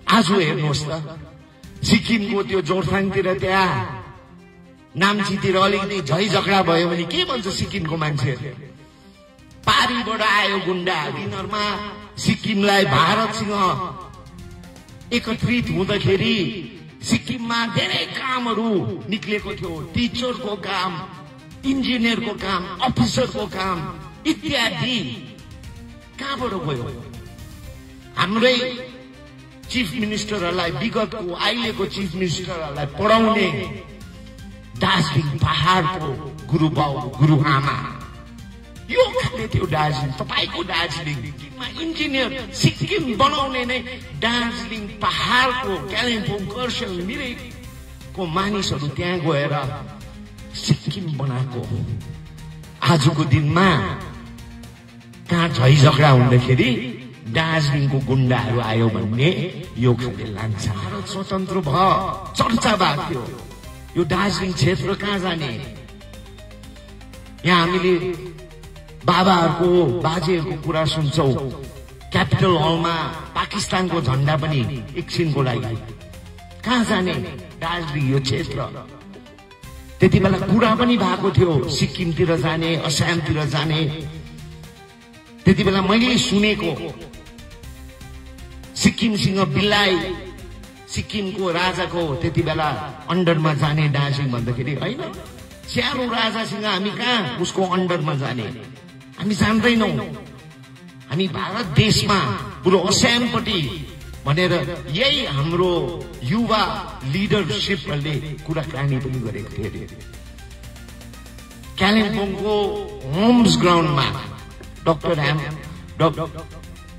आज हेर्नुहोस् त सिक्किमको त्यो जोरथाङतिर त्यहाँ नाम्चीतिर अलिकति झै झगडा भयो भने के भन्छ सिक्किमको मान्छेहरूले? पारीबाट आयो गुण्डा। तिनीहरूमा सिक्किमलाई भारतसँग एकत्रित हुँदाखेरि सिक्किममा धेरै कामहरू निक्लेको थियो। टिचरको काम, इन्जिनियरको काम, अफिसरको काम इत्यादि कहाँबाट गयो? हाम्रै चिफ मिनिस्टरहरूलाई, विगतको अहिलेको चिफ मिनिस्टरहरूलाई पढाउने दार्जिलिङ पहाडको गुरुबाउ गुरुआमा यो खाले थियो दार्जिलिङ। तपाईको दार्जिलिङमा इन्जिनियर सिक्किम बनाउने नै दार्जिलिङ पहाडको कालिम्पोङ खरसाङ मिरिकको मानिसहरू त्यहाँ गएर सिक्किम बनाएको। आजको दिनमा कहाँ झै झगडा हुँदाखेरि दार्जिलिङको गुण्डाहरू आयो भन्ने यो खाले लान्छ। भारत स्वतन्त्र भयो, चर्चा भएको थियो यो दार्जिलिङ क्षेत्र कहाँ जाने। यहाँ हामीले बाबाहरूको बाजेहरूको कुरा सुन्छौँ। क्यापिटल हलमा पाकिस्तानको झण्डा पनि एकछिनको लागि कहाँ जाने? दार्जिलिङ यो क्षेत्र। त्यति बेला कुरा पनि भएको थियो सिक्किमतिर जाने, असमतिर जाने। त्यति बेला मैले सुनेको सिक्किमसँग बिल्लाई सिक्किमको राजाको त्यति बेला अन्डरमा जाने दार्जिलिङ भन्दाखेरि होइन, सानो राजासँग हामी कहाँ उसको अन्डरमा जाने? हामी जान्दैनौँ। हामी भारत देशमा पुरो असमपट्टि भनेर यही हाम्रो युवा लिडरशिपहरूले कुराकानी पनि गरेको थियो। कालिम्पोङको होम्स ग्राउन्डमा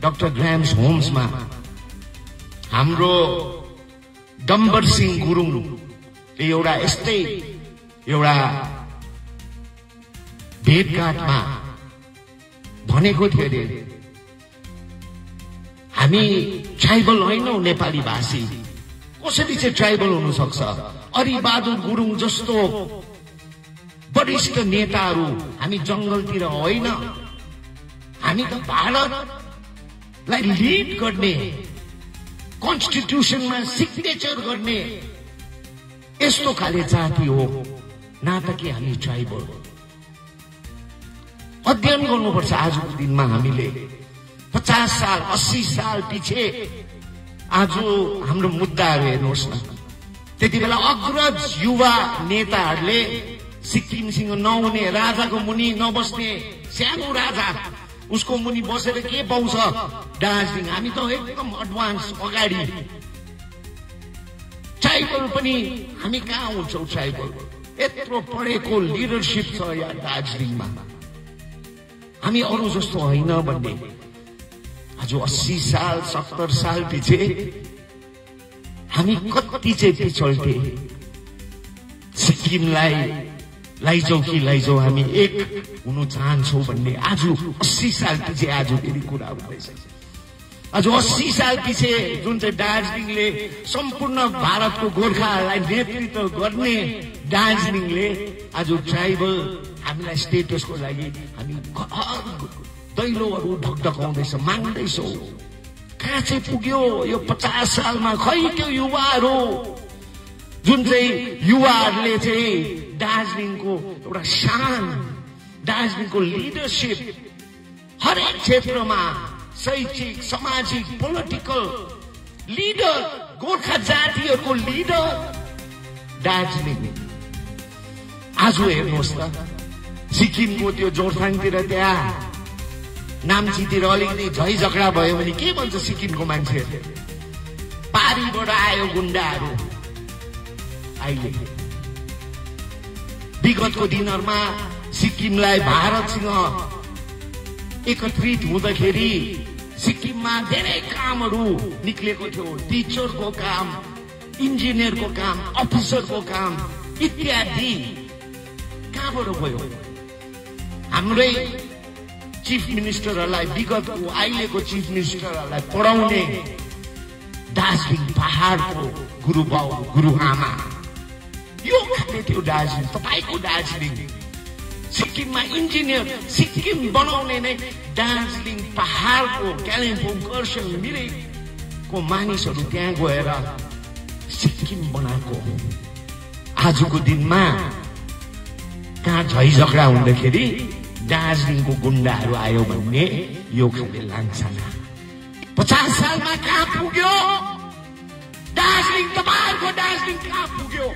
डाक्टर ग्राम्स होम्समा हाम्रो डम्बर सिंह गुरुङ एउटा यस्तै एउटा भेटघाटमा भनेको थियो अरे हामी ट्राइबल होइनौं, नेपाली भाषी। कसरी चाहिँ ट्राइबल हुन सक्छ? अरिबहादुर गुरुङ जस्तो वरिष्ठ नेताहरू हामी जंगलतिर होइन, हामी त भारतलाई लिड गर्ने, कन्स्टिट्युसनमा सिग्नेचर गर्ने यस्तो खाले जाति हो, न त कि हामी ट्राइबल। अध्ययन गर्नुपर्छ। आजको दिनमा हामीले 50 साल 80 साल पछि आज हाम्रो मुद्दाहरू हेर्नुहोस् न। त्यति बेला अग्रज युवा नेताहरूले सिक्किमसँग नहुने, राजाको मुनि नबस्ने सानो राजा उसको मुनि बसेर के पाउँछ? दार्जिलिङ। हामी त एकदम एडभान्स अगाडि। ट्राइबल पनि हामी कहाँ हुन्छौँ? ट्राइबल यत्रो पढेको लिडरशिप छ यहाँ दार्जिलिङमा। हामी अरू जस्तो होइन भन्ने। आज 80 साल 70 साल पछि हामी कति चाहिँ पिछल्टे। सिक्किमलाई लैजाऊ कि लैजाऊ, हामी एक हुनु चाहन्छौँ भन्ने आज 80 साल पछि आज फेरि कुरा हुँदैछ। आज 80 साल पछि जुन चाहिँ दार्जिलिङले सम्पूर्ण भारतको गोर्खाहरूलाई नेतृत्व गर्ने दार्जिलिङले आज ट्राइबल हामीलाई स्टेटसको लागि हामी दैलोहरू ढकढकाउँदैछ, माग्दैछौँ। कहाँ चाहिँ पुग्यो यो 50 सालमा? खै त्यो युवाहरू जुन चाहिँ युवाहरूले चाहिँ दार्जिलिङको एउटा शान, दार्जिलिङको लिडरशिप हरेक क्षेत्रमा शैक्षिक, सामाजिक, पोलिटिकल लिडर, गोर्खा जातिहरूको लिडर दार्जिलिङ। आज हेर्नुहोस् त सिक्किमको त्यो जोरथाङतिर त्यहाँ नाम्चीतिर अलिकति झै झगडा भयो भने के भन्छ सिक्किमको मान्छेहरूले? पारीबाट आयो गुण्डाहरू। अहिले विगतको दिनहरूमा सिक्किमलाई भारतसँग एकत्रित हुँदाखेरि सिक्किममा धेरै कामहरू निक्लेको थियो। टिचरको काम, इन्जिनियरको काम, अफिसरको काम इत्यादि कहाँबाट गयो? हाम्रै चिफ मिनिस्टरहरूलाई, विगतको अहिलेको चिफ मिनिस्टरहरूलाई पढाउने दार्जिलिङ पहाडको गुरुबाउ गुरुआमा यो खाले थियो दार्जिलिङ। तपाईको दार्जिलिङ सिक्किममा इन्जिनियर सिक्किम बनाउने नै दार्जिलिङ पहाडको कालिम्पोङ खरसाङ मिरिकको को मानिसहरू त्यहाँ गएर सिक्किम बनाएको आजको दिनमा कहाँ झैझगडा हुँदाखेरि दार्जिलिङको गुण्डाहरू आयो भन्ने यो खाले लान्छना 50 सालमा कहाँ पुग्यो दार्जिलिङ? तपाईहरुको दार्जिलिङ कहाँ पुग्यो?